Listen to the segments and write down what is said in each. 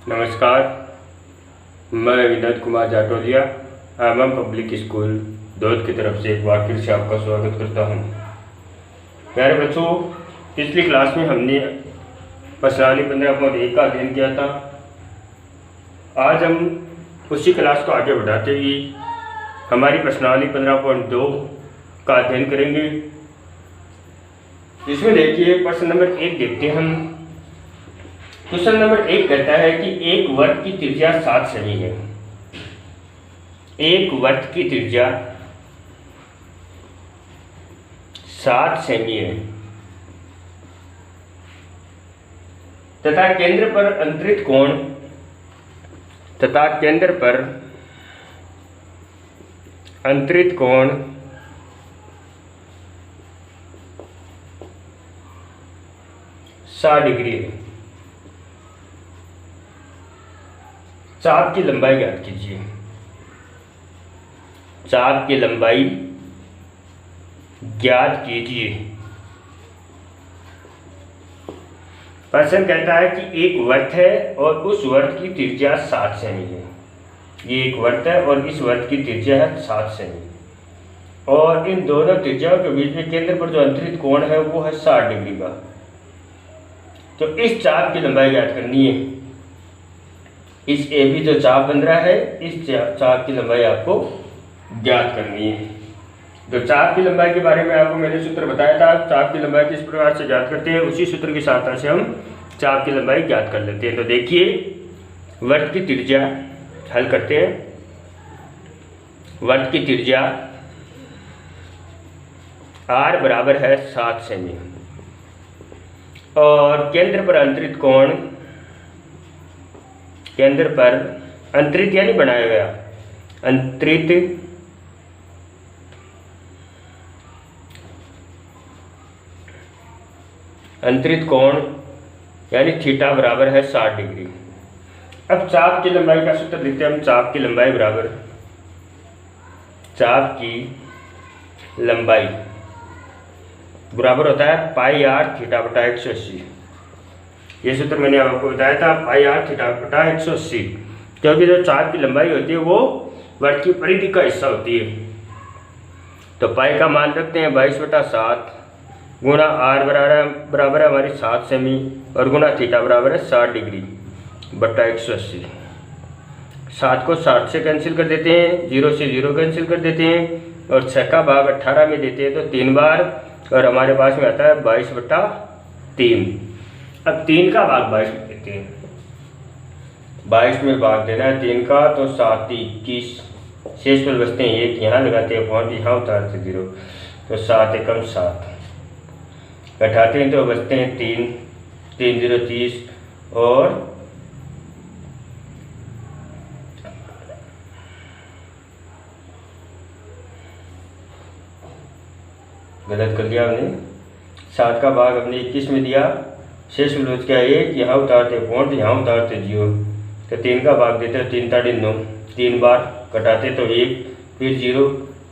नमस्कार, मैं Vinod Kumar Jatolia MM public school Daud की तरफ से एक बार फिर से आपका स्वागत करता हूं। प्यारे बच्चों, पिछली क्लास में हमने प्रश्नावली 15.1 का अध्ययन किया था। आज हम उसी क्लास को आगे बढ़ाते हुए हमारी प्रश्नावली 15.2 का अध्ययन करेंगे। इसमें देखिए प्रश्न नंबर 1 देखते हैं हम। क्वेश्चन नंबर 1 कहता है कि एक वृत्त की त्रिज्या 7 सेमी है। एक वृत्त की त्रिज्या 7 सेमी है तथा केंद्र पर अंतरित कोण 60 डिग्री है। चाप की लंबाई ज्ञात कीजिए। चाप की लंबाई ज्ञात कीजिए। प्रश्न कहता है कि एक वृत्त है और उस वृत्त की त्रिज्या 7 सेमी है। ये एक वृत्त है और इस वृत्त की त्रिज्या है 7 सेमी और इन दोनों त्रिज्याओं के बीच में केंद्र पर जो अंतरित कोण है वो है 60 डिग्री का। तो इस चाप की लंबाई ज्ञात करनी है। इस ए बी जो चाप बन रहा है, इस चाप की लंबाई आपको ज्ञात करनी है। तो चाप की लंबाई के बारे में आपको मैंने सूत्र बताया था। चाप की लंबाई किस प्रकार से ज्ञात करते हैं, उसी सूत्र की सहायता से हम चाप की लंबाई ज्ञात कर लेते हैं। तो देखिए, वृत्त की त्रिज्या हल करते हैं। वृत्त की त्रिज्या r बराबर है 7 सेमी और केंद्र पर अंतरित कोण, केंद्र पर अंतरित यानी बनाया गया अंतरित कोण यानी थीटा बराबर है 60 डिग्री। अब चाप की लंबाई का सूत्र लिखते हैं हम। चाप की लंबाई बराबर होता है पाई आर थीटा बटा 180। ये सूत्र मैंने आपको बताया था, पाई आर थीटा बटा 180, क्योंकि जो चाप की लंबाई होती है वो वृत्त की परिधि का हिस्सा होती है। तो पाई का मान रखते हैं 22/7 गुणा आर बराबर है हमारी 7 सेमी और गुणा थीटा बराबर है 60 डिग्री बटा 180। 7 को 60 से कैंसिल कर देते हैं, 0 से 0 कैंसिल कर देते हैं और 6 का भाग 18 में देते हैं तो 3 बार और हमारे पास में आता है 22/3। अब 3 का भाग 22 में देते हैं। 22 में भाग देना है 3 का, तो 7 21 शेष पर बचते हैं 1, यहाँ लगाते हैं पॉइंट, यहाँ उतारते 0, तो 7 एकम 7 घटाते हैं तो बचते हैं 3, 3 0 30 और गलत कर दिया हमने। 7 का भाग हमने 21 में दिया, शेष में बच गया 1, यहाँ उतारते पॉइंट, यहाँ उतारते 0, तो 3 का भाग देते हैं 3 ताड़ी 9, 3 बार घटाते तो 1 फिर 0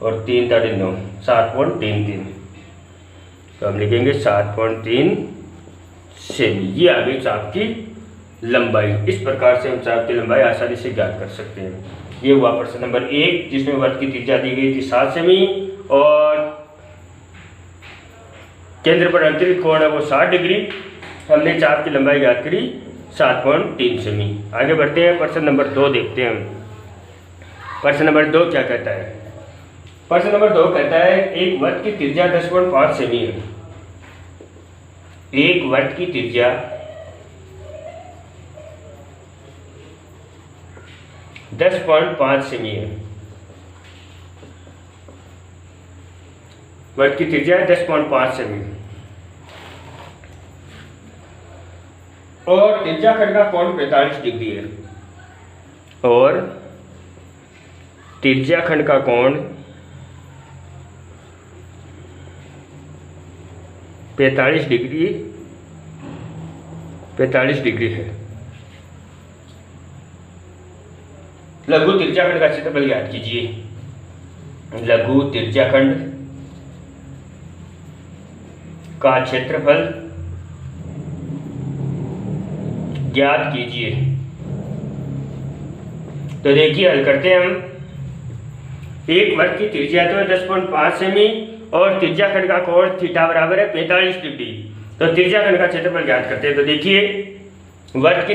और 3 ताड़ी 9, 7.33। तो हम लिखेंगे 7.3 सेमी। ये आ गई चाप की लंबाई। इस प्रकार से हम चाप की लंबाई आसानी से ज्ञात कर सकते हैं। ये हुआ प्रश्न नंबर 1, जिसमें वृत्त की त्रिज्या दी गई थी 7 सेमी और केंद्र पर अंतरित कोण है वो 60 डिग्री। हमने चाप की लंबाई ज्ञात करी 7.3 सेमी। आगे बढ़ते हैं, प्रश्न नंबर 2 देखते हैं हम। प्रश्न नंबर 2 क्या कहता है? प्रश्न नंबर 2 कहता है एक वृत्त की त्रिज्या 10.5 सेमी है। एक वृत्त की त्रिज्या 10.5 सेमी है। वृत्त की त्रिज्या 10.5 सेमी और त्रिज्या खंड का कोण 45 डिग्री है। और त्रिज्या खंड का कोण 45 डिग्री है। लघु त्रिज्याखंड का क्षेत्रफल याद कीजिए। लघु त्रिज्याखंड का क्षेत्रफल ज्ञात कीजिए। तो देखिए हल करते हैं हम। एक वर्ग की त्रिज्या तो है 10.5 सेमी और त्रिज्या खंड का कोण थीटा बराबर है 45 डिग्री। तो त्रिज्या खंड का क्षेत्रफल ज्ञात करते हैं। तो देखिए वर्ग की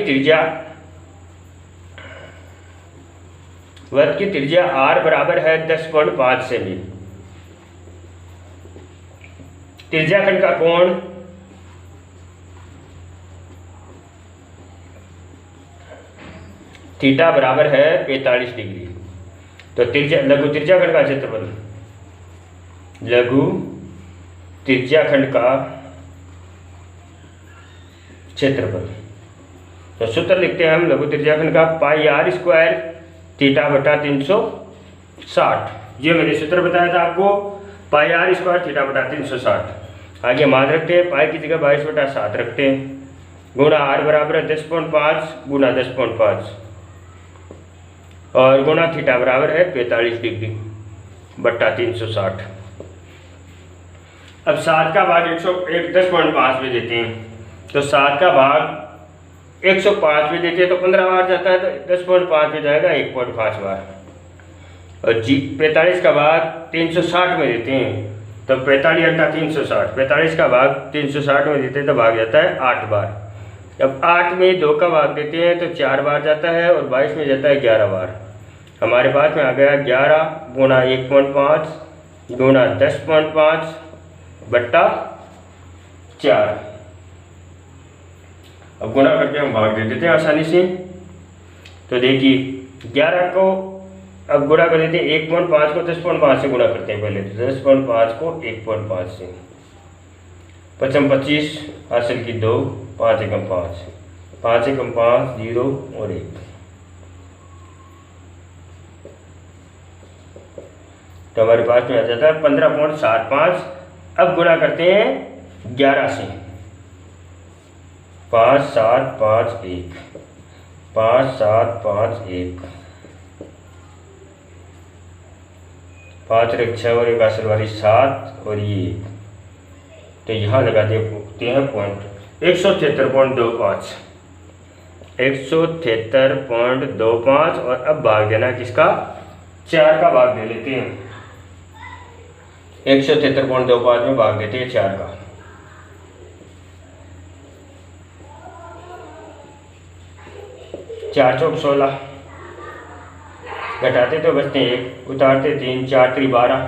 त्रिज्या r बराबर है 10.5 सेमी। त्रिज्या खंड का कोण थीटा बराबर है 45 डिग्री। तो लघु त्रिज्या खंड का क्षेत्रफल, लघु त्रिज्या खंड का क्षेत्रफल। तो सूत्र लिखते हैं हम लघु त्रिज्या खंड का पाई r स्क्वायर थीटा बटा 360। ये मैंने सूत्र बताया था आपको, पाई r स्क्वायर थीटा बटा 360। आगे मान रखते हैं, पाई की जगह 22/7 रखते हैं, गुणा r बराबर है 10.5 गुणा 10.5 और गुणा थीटा बराबर है 45 डिग्री बट्टा 360। अब 7 का भाग 10.5 में देते हैं, तो 7 का भाग 105 में देते हैं तो 15 बार जाता है, तो 10.5 में जाएगा 1.5 बार। और 45 का भाग 360 में देते हैं तो 45 × 360, 45 का भाग 360 में देते हैं तो भाग जाता है 8 बार। अब 8 में 2 का भाग देते हैं तो 4 बार जाता है और 22 में जाता है 11 बार। हमारे पास में आ गया 11 गुणा 1.5 गुणा 10.5 बट्टा 4। अब गुणा करके हम भाग दे देते हैं आसानी से। तो देखिए 11 को अब गुणा कर देते हैं, 1.5 को 10.5 से गुणा करते हैं पहले। तो 10.5 को 1.5 से, 5 25 हासिल की 2, 5 एकम 5, 5 एकम 5 0 और 1। तो हमारे पास में आ जाता है 15.75। अब गुणा करते हैं 11 से, 5 7 5 1, 5 7 5 1, 5 × 6 और 1 असल वाली 7 और ये 1। तो यहाँ लगा देते हैं पॉइंट 173.25, 173.25। और अब भाग देना किसका, 4 का भाग दे लेते हैं। 173.25 में भाग देते हैं 4 का। 4 चौक 16, घटाते तो बचते हैं 1, उतारते 3, 4 3 12,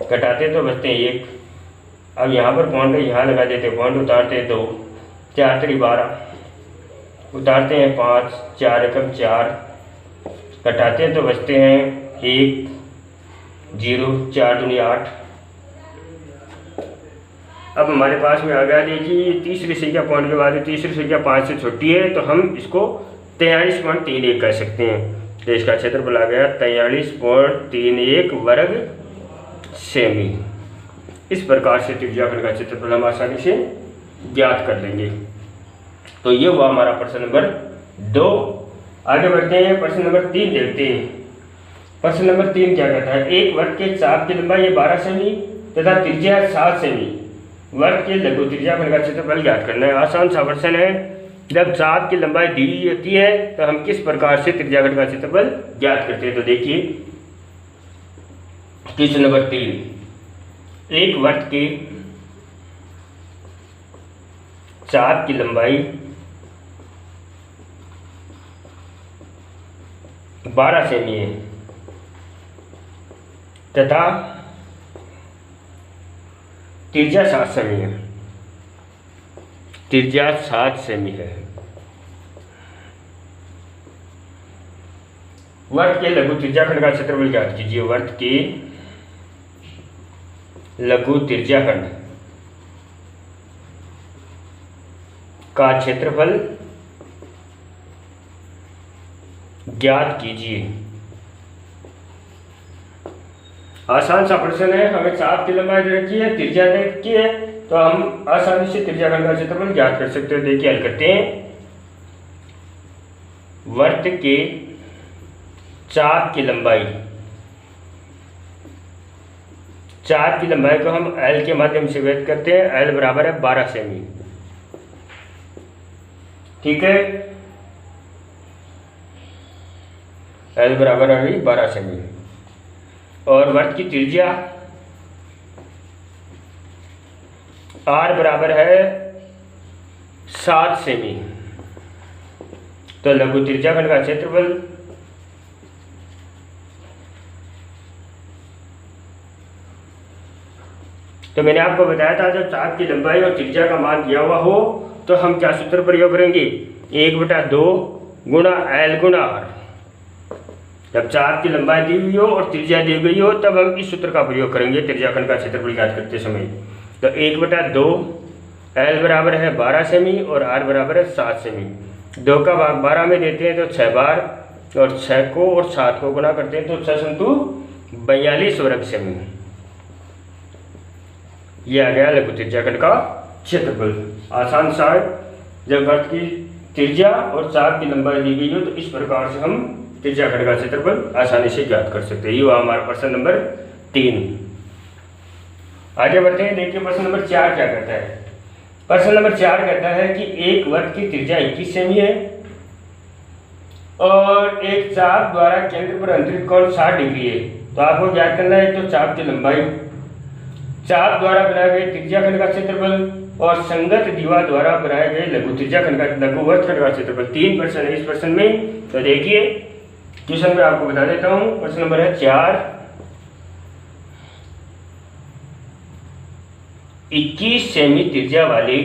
घटाते तो बचते हैं 1। अब यहाँ पर पॉइंट यहाँ लगा देते हैं पॉइंट, उतारते हैं 2, 4 3 12, उतारते हैं 5, 4 एकम 4, घटाते हैं तो बचते हैं 1 0, 4 दूनी 8। अब हमारे पास में आ गया, देखिए तीसरी संख्या पॉइंट के बाद तीसरी संख्या 5 से छोटी है तो हम इसको 43.31 कह सकते हैं। तो इसका क्षेत्रफल आ गया 43.31 वर्ग सेमी। इस प्रकार से त्रिज्या खंड का क्षेत्रफल हम आसानी से ज्ञात कर लेंगे। तो ये हुआ हमारा प्रश्न नंबर 2। आगे बढ़ते हैं, प्रश्न नंबर 3 देखते हैं। प्रश्न नंबर 3 क्या कहता है, एक वर्ग के चाप की लंबाई 12 सेमी तथा त्रिज्या 7 सेमी, वर्ग के लघु त्रिज्या खंड का क्षेत्रफल ज्ञात करना है। आसान सा प्रश्न है। जब चाप की लंबाई दी होती है तो हम किस प्रकार से त्रिज्या खंड का क्षेत्रफल ज्ञात करते हैं। तो देखिए प्रश्न नंबर 3, एक वर्ग के चाप की लंबाई 12 सेमी है तथा त्रिज्या 7 सेमी है। त्रिज्या 7 सेमी है। वर्ग के लघु त्रिज्या खंड का क्षेत्रफल ज्ञात कीजिए। वर्ग के लघु त्रिज्या खंड का क्षेत्रफल ज्ञात कीजिए। आसान सा प्रश्न है। हमें चाप की लंबाई दे रखी है, त्रिज्या दे रखी है, तो हम आसानी से त्रिज्या खंड का क्षेत्रफल ज्ञात कर सकते हैं। देखिए हल करते हैं। वर्ग के चाप की लंबाई, चाप की लंबाई को हम L के माध्यम से व्यक्त करते हैं। L बराबर है 12 सेमी। ठीक है। एल बराबर आ गई 12 सेमी। और वर्त की त्रिज्या आर बराबर है 7 सेमी। तो लघु त्रिज्याखंड का क्षेत्रफल तो मैंने आपको बताया था जब चाप की लंबाई और त्रिज्या का मान दिया हुआ हो तो हम क्या सूत्र प्रयोग करेंगे, 1/2 गुणा एल गुणा आर। जब चाप की लंबाई दी हुई हो और त्रिज्या दी गई हो तब हम इस सूत्र का प्रयोग करेंगे त्रिज्याखंड का क्षेत्रफल ज्ञात करते समय। तो 1/2 एल बराबर है 12 सेमी और आर बराबर है 7 सेमी। 2 का भाग 12 में देते हैं तो 6 बार, और 6 को और 7 को गुणा करते हैं तो 6 संतु 42 वर्ग सेमी। ये आ गया लघु त्रिज्याखंड का क्षेत्रफल। आसान सा है, जब वर्त की त्रिज्या और चाप की लंबाई दी गई हो तो इस प्रकार से हम त्रिज्याखंड का क्षेत्रफल आसानी से ज्ञात कर सकते हैं। ये हुआ हमारा प्रश्न नंबर 3। आगे बढ़ते हैं, देखिए प्रश्न नंबर 4 क्या कहता है। प्रश्न नंबर 4 कहता है कि एक वर्त की त्रिज्या 21 सेमी है और एक चाप द्वारा केंद्र पर अंतरित कोण 60 डिग्री है। तो आपको ज्ञात करना है तो चाप की लंबाई, चाप द्वारा बनाए गए त्रिज्याखंड का क्षेत्रफल और संगत दीवार द्वारा बनाए गए लघु त्रिज्याखंड का लघु वर्तखंड का क्षेत्रफल। 3 प्रश्न है इस प्रश्न में। तो देखिए क्वेश्चन में आपको बता देता हूं। प्रश्न नंबर है 4, 21 सेमी त्रिज्या वाली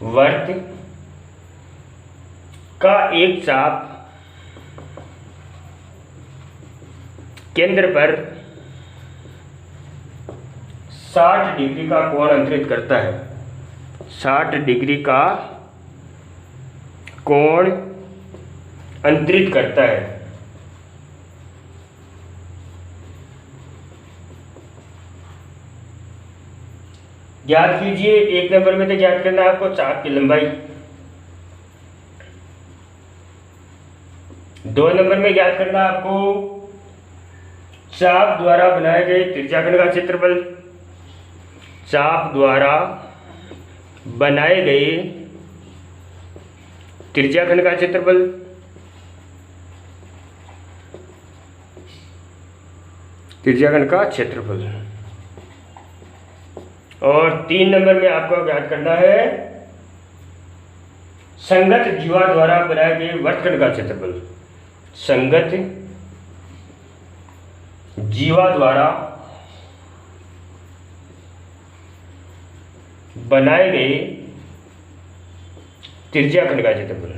वर्त का एक चाप केंद्र पर 60 डिग्री का कोण अंतरित करता है। 60 डिग्री का कोण अंतरित करता है। ज्ञात कीजिए, 1 नंबर में तो ज्ञात करना है आपको चाप की लंबाई, 2 नंबर में ज्ञात करना आपको चाप द्वारा बनाए गए त्रिज्याखंड का क्षेत्रफल, चाप द्वारा बनाए गए त्रिज्याखंड का क्षेत्रफल, त्रिज्याखंड का क्षेत्रफल। और 3 नंबर में आपको ज्ञात करना है संगत जीवा द्वारा बनाए गए वर्तखंड का क्षेत्रफल, संगत जीवा द्वारा बनाए गए त्रिज्याखंड का क्षेत्रफल।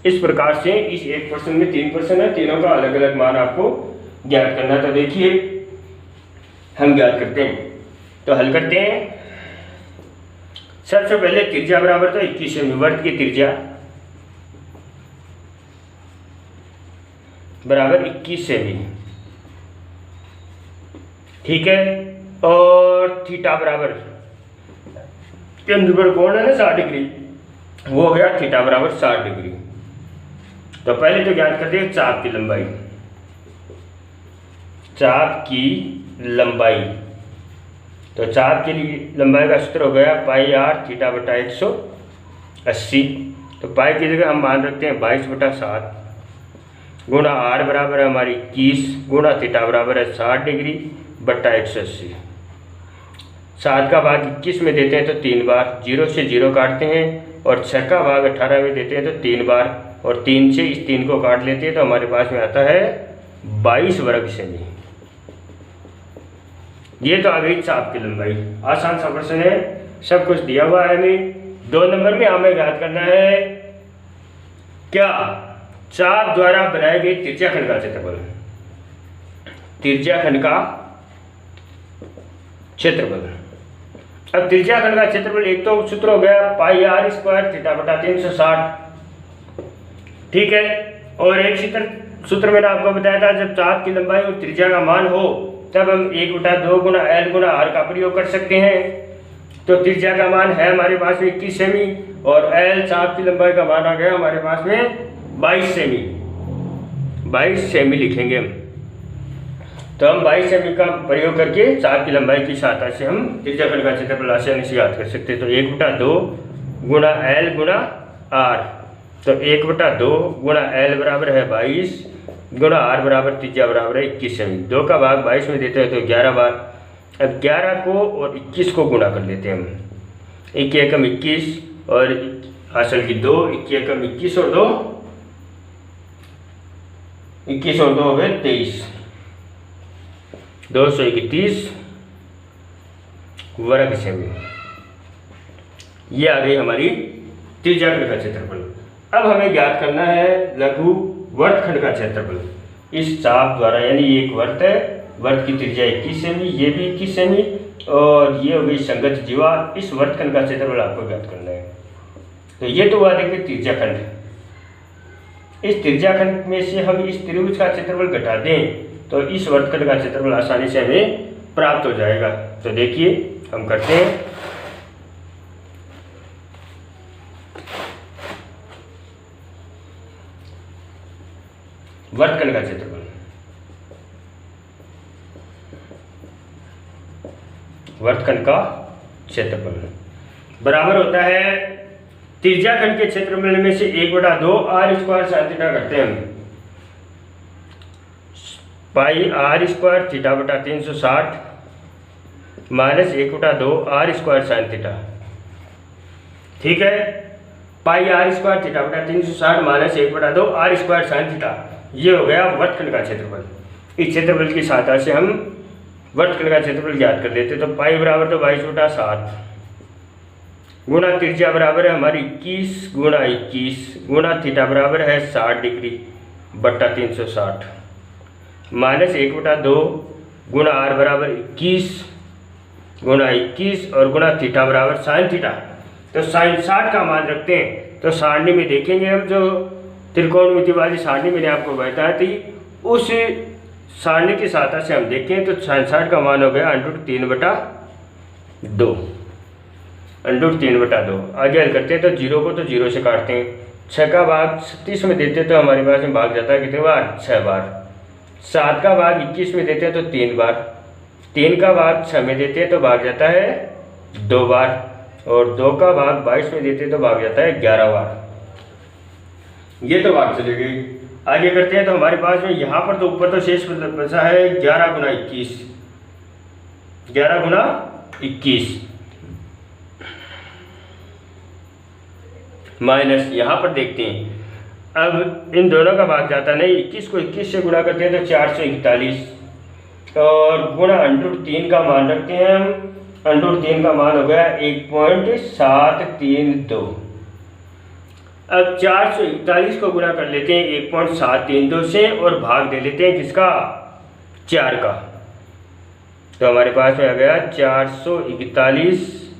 इस प्रकार से इस एक प्रश्न में 3 प्रश्न है, तीनों का अलग अलग मान आपको ज्ञात करना। तो देखिए हम ज्ञात करते हैं, तो हल करते हैं। सबसे पहले त्रिज्या बराबर तो 21 सेमी, वर्त की त्रिज्या बराबर 21 सेमी, ठीक है। और थीटा बराबर केंद्र पर कोण है ना 60 डिग्री, वो हो गया थीटा बराबर 60 डिग्री। तो पहले तो ज्ञात करते हैं चाप की लंबाई, चाप की लंबाई। तो चाप की लंबाई का सूत्र हो गया पाई आर थीटा बटा 180। तो पाई की जगह हम मान रखते हैं 22/7 गुणा आर बराबर है हमारी 21 गुणा थीटा बराबर है 60 डिग्री बटा 180। 7 का भाग 21 में देते हैं तो 3 बार, 0 से 0 काटते हैं, और 6 का भाग 18 में देते हैं तो 3 बार, और 3 से इस 3 को काट लेते हैं तो हमारे पास में आता है 22 वर्ग सेमी। ये तो आ गई चाप की लंबाई। आसान सा प्रश्न है, सब कुछ दिया हुआ है हमें। 2 नंबर में हमें ज्ञात करना है क्या, चाप द्वारा बनाए गए त्रिज्याखंड का क्षेत्रफल, त्रिज्याखंड का क्षेत्रफल। अब त्रिज्याखंड का क्षेत्रफल एक तो सूत्र हो गया पाई आर स्क्वायर थीटा बटा 360, ठीक है। और एक सूत्र मैंने आपको बताया था जब चाप की लंबाई और त्रिज्या का मान हो तब हम 1/2 गुणा एल गुणा आर का प्रयोग कर सकते हैं। तो त्रिज्या का मान है हमारे पास में 21 सेमी और एल चाप की लंबाई का मान आ गया हमारे पास में 22 सेमी, 22 सेमी लिखेंगे हम। तो हम 22 सेमी का प्रयोग करके चाप की लंबाई की सहायता से हम त्रिज्याखंड का क्षेत्रफल आसानी से याद कर सकते हैं। तो 1/2 गुणा L गुणा R, तो 1/2 गुणा L बराबर है 22 गुणा R बराबर त्रिज्या बराबर है 21 सेमी। 2 का भाग 22 में देते हैं तो 11 बार। अब 11 को और 21 को गुणा कर लेते हैं हम। 1 एकम 21 और हासिल की 2, 1 एकम 21 और 2 21 और 2 हो गए 23, 231 वर्ग सेमी। ये आ गई हमारी त्रिज्याखंड का क्षेत्रफल। अब हमें ज्ञात करना है लघु वर्तखंड का क्षेत्रफल इस चाप द्वारा, यानी एक वर्त है, वर्त की त्रिज्या 21 सेमी, ये भी 21 सेमी और ये हो गई संगत जीवा। इस वर्तखंड का क्षेत्रफल आपको ज्ञात करना है। तो ये तो हुआ देखिए त्रिज्याखंड। इस त्रिज्याखंड में से हम इस त्रिभुज का क्षेत्रफल घटा दें तो इस वर्तखंड का क्षेत्रफल आसानी से हमें प्राप्त हो जाएगा। तो देखिए हम करते हैं। वर्तखंड का क्षेत्रफल, वर्तखंड का क्षेत्रफल बराबर होता है त्रिज्याखंड के क्षेत्रफल में से 1/2 R स्क्वायर साइन थीटा करते हैं हम। पाई R स्क्वायर थीटा बटा 360 minus 1/2 R square sine theta. ठीक है, पाई R स्क्वायर थीटा बटा 360 minus 1/2 R square sine theta. ये हो गया वर्तखंड का क्षेत्रफल। इस क्षेत्रफल की सहायता से हम वर्तखंड का क्षेत्रफल ज्ञात कर लेते। तो पाई बराबर तो 22/7 गुणा त्रिज्या बराबर है हमारी 21 गुणा 21 गुणा थीटा बराबर है 60 डिग्री बट्टा 360 माइनस 1/2 गुणा R बराबर 21 गुणा 21 और गुणा थीटा बराबर साइन थीटा। तो साइन 60 का मान रखते हैं। तो सारणी में देखेंगे हम, जो त्रिकोणमिति वाली सारणी मैंने आपको बताई थी, उस सारणी की सहायता से हम देखें तो साइन 60 का मान हो गया √3/2, √3/2। आगे हल करते हैं तो 0 को तो 0 से काटते हैं। 6 का भाग 36 में देते हैं तो हमारे पास में भाग जाता है कितने बार? 6 बार। 7 का भाग 21 में देते हैं तो 3 बार। 3 का भाग 6 में देते हैं तो भाग जाता है 2 बार और 2 का भाग 22 में देते हैं तो भाग जाता है 11 बार। ये तो बात चली गई। आगे करते हैं तो हमारे पास में यहाँ पर तो ऊपर तो शेष बचा है 11 गुना 21, 11 गुना 21 माइनस यहाँ पर देखते हैं। अब इन दोनों का भाग जाता नहीं, 21 को 21 से गुणा करते हैं तो 441 और गुणा √3 का मान रखते हैं हम। √3 का मान हो गया 1.732। अब 441 को गुणा कर लेते हैं 1.732 से और भाग दे लेते हैं किसका? 4 का। तो हमारे पास में आ गया 441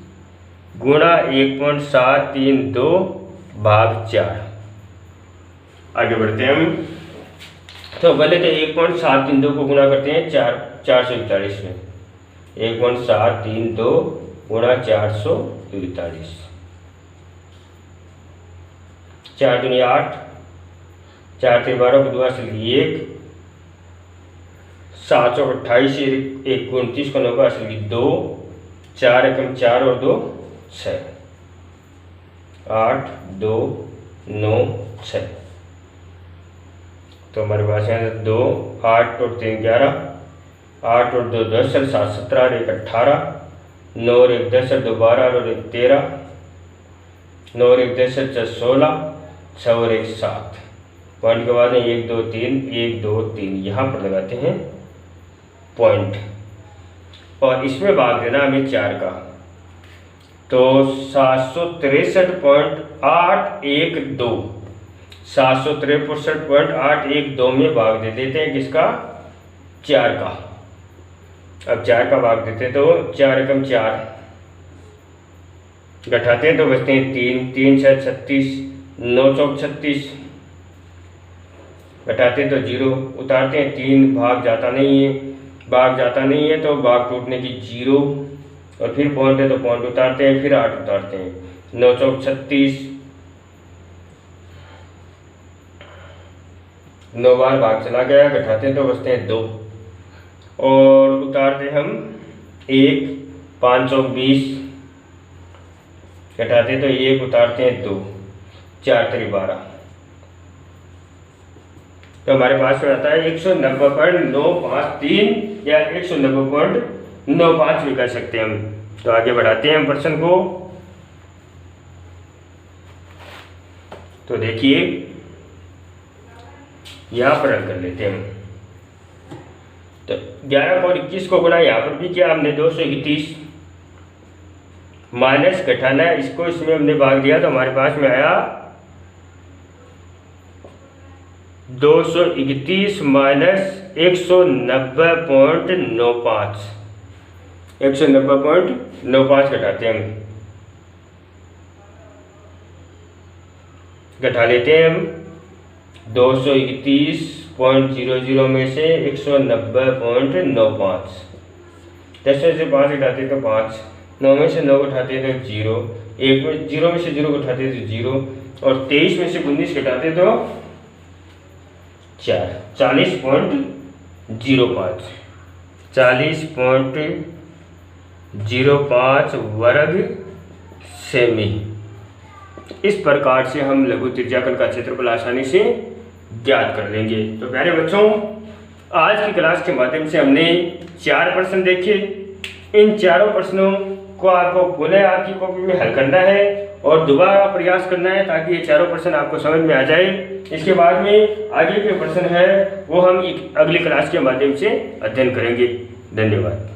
गुणा 1.732 भाग 4। आगे बढ़ते हैं हम। तो पहले तो 1.732 को गुणा करते हैं 441 में। 1.732 गुणा 441, 4 दूनी 8, 4 3 12 को 2 से 1, 728 1 29 को 9 से 2, 4 एकम 4 और 2 6, 8 2 9 6। तो हमारे पास है 2, 8 और 3 11, 8 और 2 10 और 7 17 और 1 18, 9 और 1 10 और 2 12 और 1 13, 9 और 1 10 और 16, 6 और 1 7। पॉइंट के बाद में 1 2 3 1 2 3 यहाँ पर लगाते हैं पॉइंट और इसमें भाग देना हमें 4 का। तो 763.812, 763.812 में भाग दे देते हैं किसका? 4 का। अब 4 का भाग देते हैं तो 4 एकम 4, घटाते हैं तो बचते हैं 3, 3 6 36, 9 चौक 36, घटाते हैं तो 0, उतारते हैं 3, भाग जाता नहीं है, भाग जाता नहीं है तो भाग टूटने की 0 और फिर पॉइंट है तो पॉइंट उतारते हैं, फिर 8 उतारते हैं, 9 चौक 36, 9 बार भाग चला गया, घटाते हैं तो बचते हैं 2, और उतारते हम 1, 520 घटाते तो 1, उतारते हैं 2, 4 3 12, तो हमारे पास में आता है 190.953 या 190.95 भी कर सकते हैं हम। तो आगे बढ़ाते हैं हम प्रश्न को। तो देखिए यहाँ पर हल कर लेते हैं हम। तो 11 को 21 को गुना यहाँ पर भी किया हमने 231 माइनस घटाना है, इसको इसमें हमने भाग दिया तो हमारे पास में आया 231 माइनस 190.95, 190.95 घटाते हैं हम, घटा लेते हैं हम 231.00 में से 190.95, 10 में से 5 घटाते तो 5, 9 में से 9 घटाते तो 0, 1 में 0 में से 0 घटाते तो 0, और 23 में से 19 घटाते तो 4, 40.05, 40.05 वर्ग सेमी। इस प्रकार से हम लघु त्रिज्याकन का क्षेत्रफल आसानी से ज्ञात कर लेंगे। तो प्यारे बच्चों, आज की क्लास के माध्यम से हमने 4 प्रश्न देखे। इन चारों प्रश्नों को आपको पुनः आपकी कॉपी में हल करना है और दोबारा प्रयास करना है ताकि ये चारों प्रश्न आपको समझ में आ जाए। इसके बाद में आगे के प्रश्न है वो हम अगली क्लास के माध्यम से अध्ययन करेंगे। धन्यवाद।